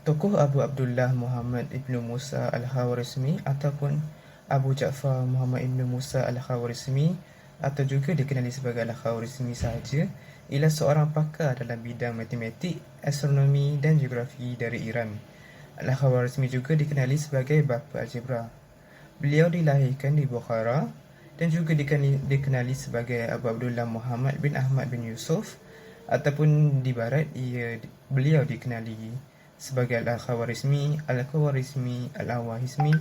Tokoh Abu Abdullah Muhammad Ibnu Musa Al-Khawarizmi ataupun Abu Ja'far Muhammad Ibnu Musa Al-Khawarizmi atau juga dikenali sebagai Al-Khawarizmi sahaja ialah seorang pakar dalam bidang matematik, astronomi dan geografi dari Iran. Al-Khawarizmi juga dikenali sebagai bapa algebra. Beliau dilahirkan di Bukhara dan juga dikenali sebagai Abu Abdullah Muhammad bin Ahmad bin Yusuf ataupun di barat beliau dikenali sebagai Al-Khawarizmi, Al-Khawarizmi, Al-Awahizmi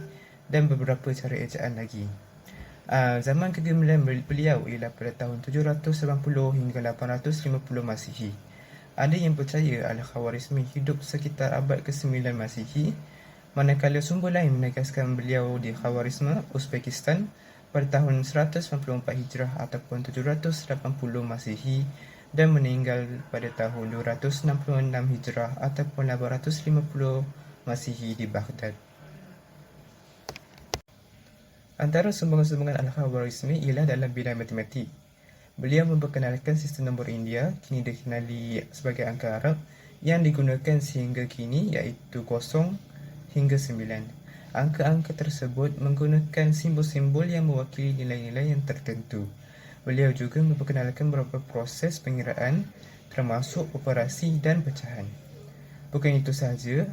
dan beberapa cara ejaan lagi. Zaman kegemilan beliau ialah pada tahun 780 hingga 850 Masihi. Ada yang percaya Al-Khawarizmi hidup sekitar abad ke-9 Masihi, manakala sumber lain menegaskan beliau di Khawarizma, Uzbekistan pada tahun 194 Hijrah ataupun 780 Masihi dan meninggal pada tahun 266 Hijrah ataupun 850 Masihi di Baghdad. Antara sumbangan-sumbangan Al-Khawarizmi ialah dalam bidang matematik. Beliau memperkenalkan sistem nombor India, kini dikenali sebagai angka Arab, yang digunakan sehingga kini iaitu 0 hingga 9. Angka-angka tersebut menggunakan simbol-simbol yang mewakili nilai-nilai yang tertentu. Beliau juga memperkenalkan beberapa proses pengiraan termasuk operasi dan pecahan. Bukan itu sahaja,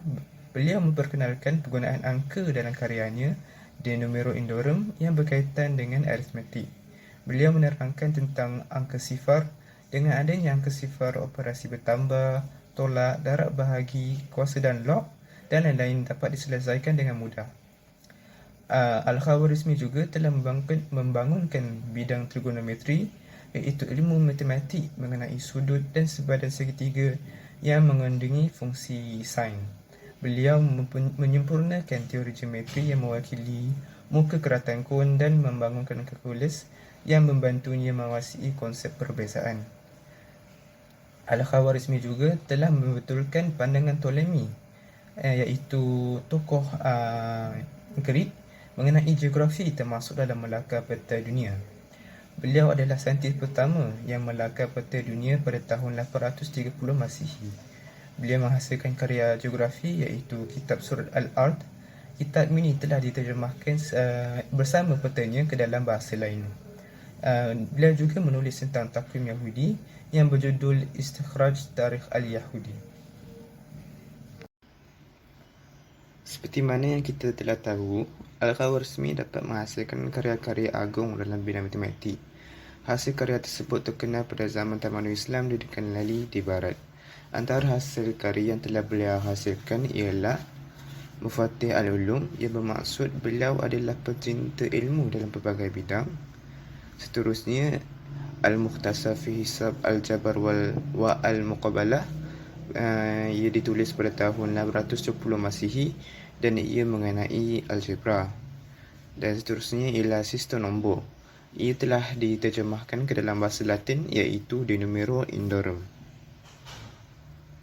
beliau memperkenalkan penggunaan angka dalam karyanya De Numero Indorum yang berkaitan dengan aritmetik. Beliau menerangkan tentang angka sifar. Dengan adanya angka sifar, operasi bertambah, tolak, darab bahagi, kuasa dan log dan lain-lain dapat diselesaikan dengan mudah. Al-Khawarizmi juga telah membangunkan bidang trigonometri, iaitu ilmu matematik mengenai sudut dan sebadan segitiga yang mengandungi fungsi sin. Beliau menyempurnakan teori geometri yang mewakili muka keratan kon dan membangunkan kalkulus yang membantunya menguasai konsep perbezaan. Al-Khawarizmi juga telah membetulkan pandangan Ptolemy, iaitu tokoh Greek mengenai geografi termasuk dalam melakar peta dunia. Beliau adalah saintis pertama yang melakar peta dunia pada tahun 830 Masihi. Beliau menghasilkan karya geografi iaitu Kitab Surat Al-Ard. Kitab ini telah diterjemahkan bersama petanya ke dalam bahasa lain. Beliau juga menulis tentang takvim Yahudi yang berjudul Istikhraj Tarikh Al-Yahudi. Seperti mana yang kita telah tahu, Al-Khawarizmi dapat menghasilkan karya-karya agung dalam bidang matematik. Hasil karya tersebut terkenal pada zaman tamadun Islam dikenali di barat. Antara hasil karya yang telah beliau hasilkan ialah Mufatih Al-Ulum, yang bermaksud beliau adalah pecinta ilmu dalam pelbagai bidang. Seterusnya, Al-Mukhtasar fi Hisab Al-Jabar wa Al-Muqabalah, ia ditulis pada tahun 870 Masihi dan ia mengenai algebra. Dan seterusnya ialah sistem nombor. Ia telah diterjemahkan ke dalam bahasa Latin iaitu De Numero Indorum.